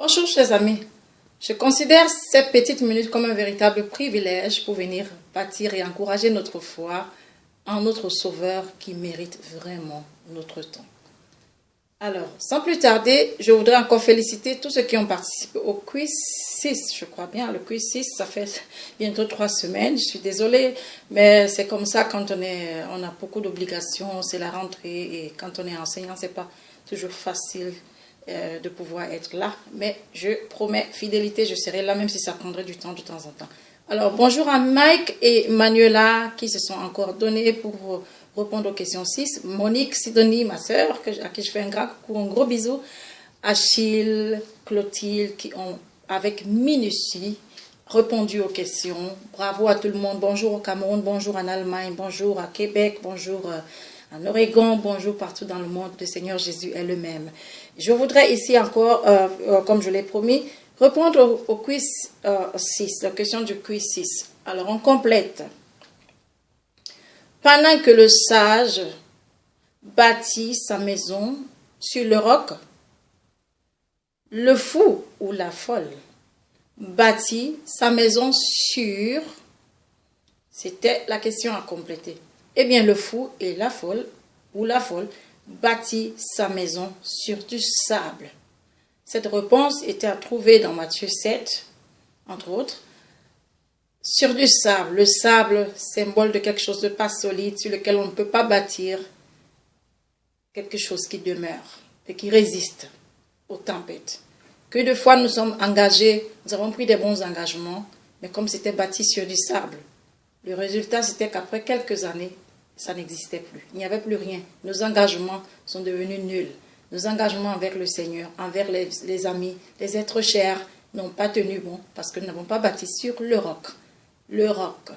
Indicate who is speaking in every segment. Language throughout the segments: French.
Speaker 1: Bonjour chers amis, je considère cette petite minute comme un véritable privilège pour venir bâtir et encourager notre foi en notre Sauveur qui mérite vraiment notre temps. Alors, sans plus tarder, je voudrais encore féliciter tous ceux qui ont participé au quiz 6, je crois bien. Le quiz 6, ça fait bientôt 3 semaines. Je suis désolée, mais c'est comme ça quand on a beaucoup d'obligations, c'est la rentrée et quand on est enseignant, c'est pas toujours facile de pouvoir être là. Mais je promets fidélité, je serai là même si ça prendrait du temps de temps en temps. Alors, bonjour à Mike et Manuela qui se sont encore donnés pour répondre aux questions 6. Monique, Sidonie, ma sœur, à qui je fais un gros bisou. Achille, Clotilde, qui ont, avec minutie, répondu aux questions. Bravo à tout le monde. Bonjour au Cameroun, bonjour en Allemagne, bonjour à Québec, bonjour en Oregon, bonjour partout dans le monde. Le Seigneur Jésus est le même. Je voudrais ici encore, comme je l'ai promis, répondre au quiz 6, la question du quiz 6. Alors, on complète. Pendant que le sage bâtit sa maison sur le roc, le fou ou la folle bâtit sa maison sur... C'était la question à compléter. Eh bien, le fou et la folle ou la folle bâtit sa maison sur du sable. Cette réponse était à trouver dans Matthieu 7, entre autres. Sur du sable, le sable, symbole de quelque chose de pas solide, sur lequel on ne peut pas bâtir quelque chose qui demeure et qui résiste aux tempêtes. Que de fois nous sommes engagés, nous avons pris des bons engagements, mais comme c'était bâti sur du sable, le résultat c'était qu'après quelques années, ça n'existait plus. Il n'y avait plus rien. Nos engagements sont devenus nuls. Nos engagements avec le Seigneur, envers les amis, les êtres chers, n'ont pas tenu bon parce que nous n'avons pas bâti sur le roc. Le roc,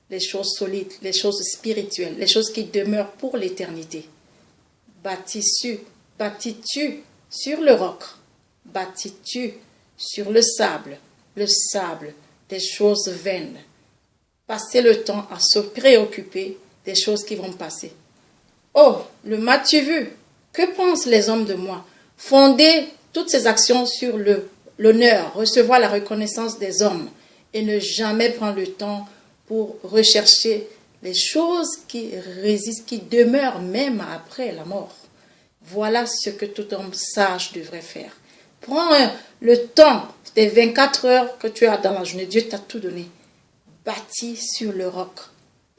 Speaker 1: les choses solides, les choses spirituelles, les choses qui demeurent pour l'éternité. Bâtis-tu sur le roc? Bâtis-tu sur le sable des choses vaines? Passez le temps à se préoccuper des choses qui vont passer. Oh, le m'as-tu vu? Que pensent les hommes de moi? Fonder toutes ces actions sur l'honneur, recevoir la reconnaissance des hommes et ne jamais prendre le temps pour rechercher les choses qui résistent, qui demeurent même après la mort. Voilà ce que tout homme sage devrait faire. Prends le temps des 24 heures que tu as dans la journée. Dieu t'a tout donné. Bâtis sur le roc.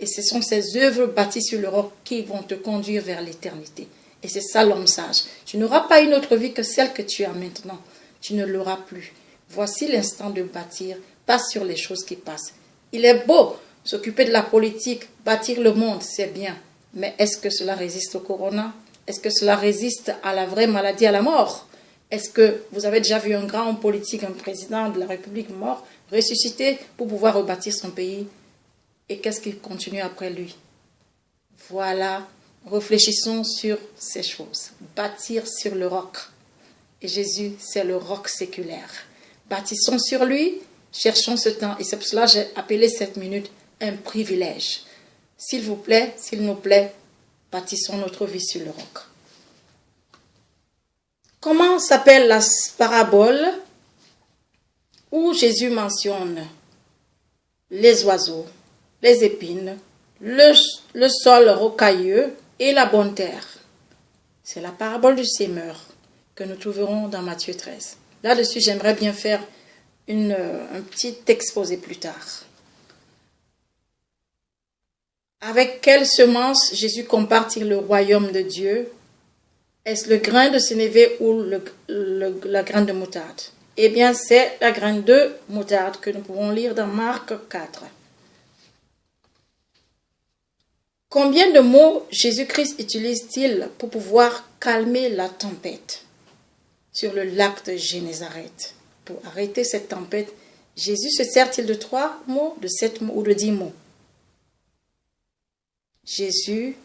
Speaker 1: Et ce sont ces œuvres bâties sur le roc qui vont te conduire vers l'éternité. Et c'est ça l'homme sage. Tu n'auras pas une autre vie que celle que tu as maintenant. Tu ne l'auras plus. Voici l'instant de bâtir, pas sur les choses qui passent. Il est beau s'occuper de la politique, bâtir le monde, c'est bien. Mais est-ce que cela résiste au corona? Est-ce que cela résiste à la vraie maladie, à la mort? Est-ce que vous avez déjà vu un grand homme politique, un président de la République mort, ressuscité pour pouvoir rebâtir son pays? Et qu'est-ce qu'il continue après lui? Voilà, réfléchissons sur ces choses. Bâtir sur le roc. Et Jésus, c'est le roc séculaire. Bâtissons sur lui, cherchons ce temps. Et c'est pour cela que j'ai appelé cette minute un privilège. S'il vous plaît, s'il nous plaît, bâtissons notre vie sur le roc. Comment s'appelle la parabole où Jésus mentionne les oiseaux, les épines, le sol rocailleux et la bonne terre? C'est la parabole du semeur que nous trouverons dans Matthieu 13. Là-dessus, j'aimerais bien faire un petit exposé plus tard. Avec quelle semence Jésus compare-t-il le royaume de Dieu? Est-ce le grain de sénévé ou la graine de moutarde? Eh bien, c'est la graine de moutarde que nous pouvons lire dans Marc 4. Combien de mots Jésus-Christ utilise-t-il pour pouvoir calmer la tempête sur le lac de Génézareth? Pour arrêter cette tempête, Jésus se sert-il de 3 mots, de 7 mots ou de 10 mots? Jésus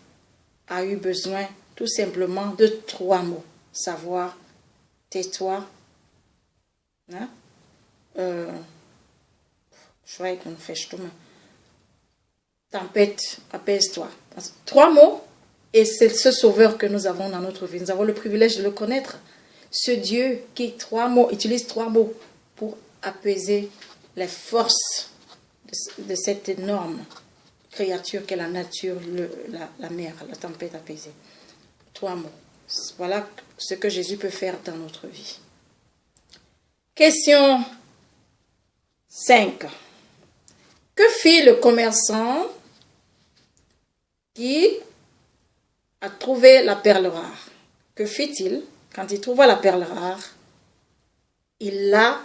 Speaker 1: a eu besoin tout simplement de 3 mots. Savoir, tais-toi, hein? Tempête, apaise-toi. 3 mots, et c'est ce sauveur que nous avons dans notre vie. Nous avons le privilège de le connaître. Ce Dieu qui utilise 3 mots pour apaiser les forces de cette énorme créature qu'est la nature, la mer, la tempête apaisée. 3 mots. Voilà ce que Jésus peut faire dans notre vie. Question 5. Que fit le commerçant qui a trouvé la perle rare? Que fit-il quand il trouva la perle rare? Il a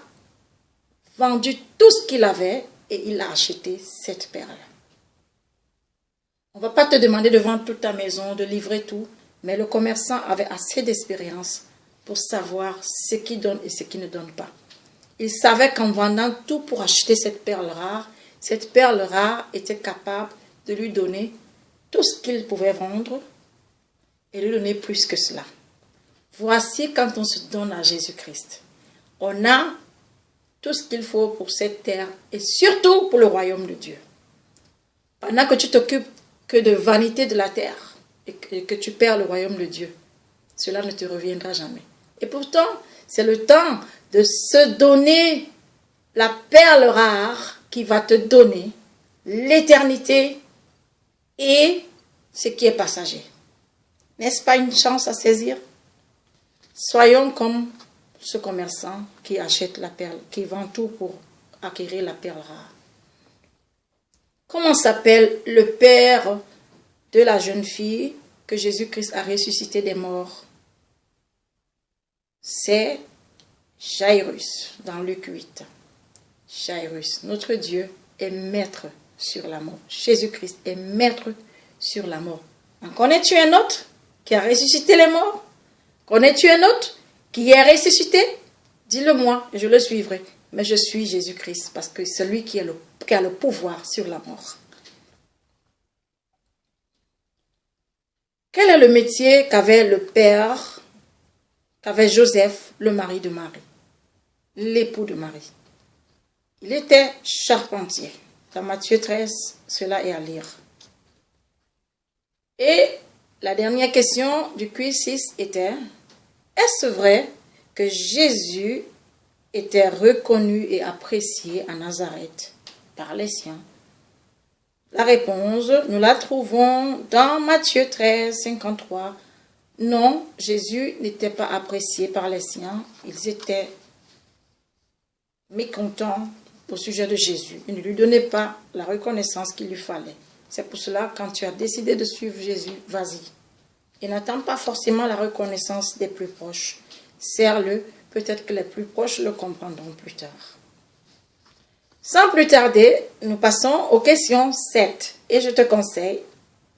Speaker 1: vendu tout ce qu'il avait et il a acheté cette perle. On ne va pas te demander de vendre toute ta maison, de livrer tout, mais le commerçant avait assez d'expérience pour savoir ce qui donne et ce qui ne donne pas. Il savait qu'en vendant tout pour acheter cette perle rare était capable de lui donner tout ce qu'il pouvait vendre et lui donner plus que cela. Voici quand on se donne à Jésus-Christ. On a tout ce qu'il faut pour cette terre et surtout pour le royaume de Dieu. Pendant que tu t'occupes que de vanité de la terre et que tu perds le royaume de Dieu, cela ne te reviendra jamais. Et pourtant, c'est le temps de se donner la perle rare qui va te donner l'éternité et ce qui est passager. N'est-ce pas une chance à saisir? Soyons comme ce commerçant qui achète la perle, qui vend tout pour acquérir la perle rare. Comment s'appelle le père de la jeune fille que Jésus-Christ a ressuscité des morts? C'est Jairus, dans Luc 8. Jairus, notre Dieu est maître sur la mort. Jésus-Christ est maître sur la mort. En connais-tu un autre qui a ressuscité les morts? Connais-tu un autre qui est ressuscité? Dis-le-moi et je le suivrai. Mais je suis Jésus-Christ parce que c'est lui qui a le pouvoir sur la mort. Quel est le métier qu'avait qu'avait Joseph, le mari de Marie, l'époux de Marie? Il était charpentier. Dans Matthieu 13, cela est à lire. Et la dernière question du quiz 6 était: est-ce vrai que Jésus était reconnu et apprécié à Nazareth par les siens? La réponse, nous la trouvons dans Matthieu 13, 53. Non, Jésus n'était pas apprécié par les siens. Ils étaient mécontents au sujet de Jésus. Ils ne lui donnaient pas la reconnaissance qu'il lui fallait. C'est pour cela, quand tu as décidé de suivre Jésus, vas-y. Et n'attends pas forcément la reconnaissance des plus proches. Serre-le, peut-être que les plus proches le comprendront plus tard. Sans plus tarder, nous passons aux questions 7. Et je te conseille,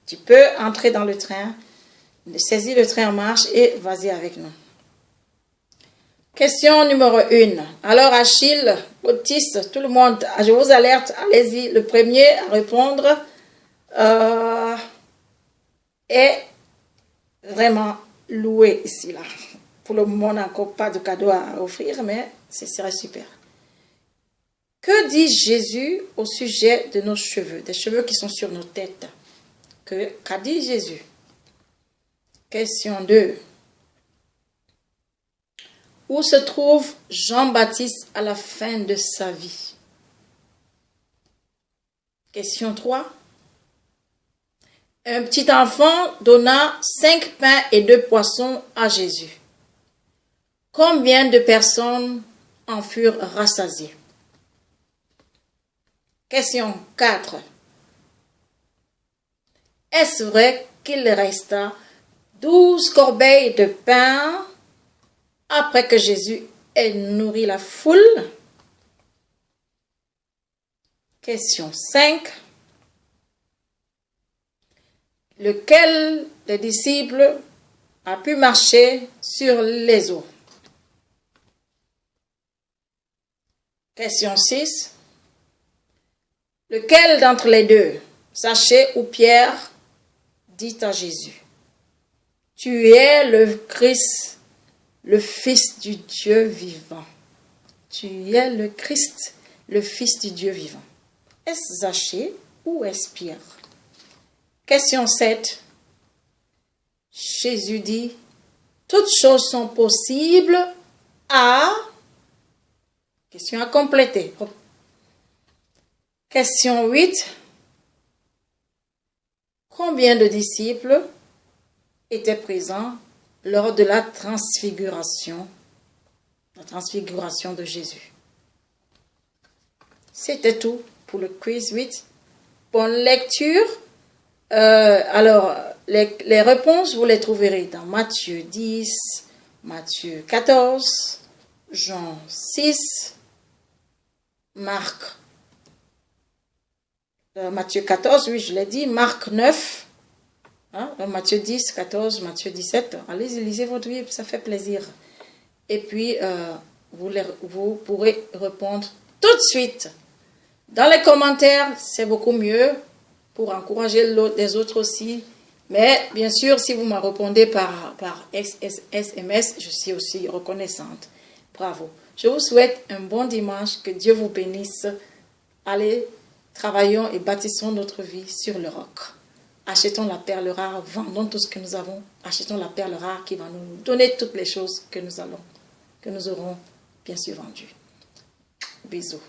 Speaker 1: tu peux entrer dans le train, saisis le train en marche et vas-y avec nous. Question numéro 1. Alors Achille, Baptiste, tout le monde, je vous alerte, allez-y. Le premier à répondre est vraiment loué ici, là. Pour le moment, on n'a encore pas de cadeau à offrir, mais ce serait super. Que dit Jésus au sujet de nos cheveux, des cheveux qui sont sur nos têtes? Qu'a dit Jésus? Question 2. Où se trouve Jean-Baptiste à la fin de sa vie? Question 3. Un petit enfant donna 5 pains et 2 poissons à Jésus. Combien de personnes en furent rassasiées? Question 4. Est-ce vrai qu'il resta 12 corbeilles de pain après que Jésus ait nourri la foule? Question 5. Lequel des disciples a pu marcher sur les eaux? Question 6. Lequel d'entre les deux, Zachée ou Pierre, dit à Jésus: tu es le Christ, le Fils du Dieu vivant. Tu es le Christ, le Fils du Dieu vivant. Est-ce Zachée ou est-ce Pierre? Question 7. Jésus dit: Toutes choses sont possibles à... Question à compléter. Question 8. Combien de disciples étaient présents lors de la transfiguration de Jésus? C'était tout pour le quiz 8. Bonne lecture. Alors, les réponses, vous les trouverez dans Matthieu 10, Matthieu 14, Jean 6, Marc. Matthieu 14, oui, je l'ai dit. Marc 9, hein, Matthieu 10, 14, Matthieu 17. Allez, lisez votre Bible, ça fait plaisir. Et puis, vous pourrez répondre tout de suite. Dans les commentaires, c'est beaucoup mieux pour encourager les autres aussi. Mais bien sûr, si vous me répondez par SMS, je suis aussi reconnaissante. Bravo. Je vous souhaite un bon dimanche. Que Dieu vous bénisse. Allez, travaillons et bâtissons notre vie sur le roc. Achetons la perle rare, vendons tout ce que nous avons. Achetons la perle rare qui va nous donner toutes les choses que nous aurons bien sûr vendues. Bisous.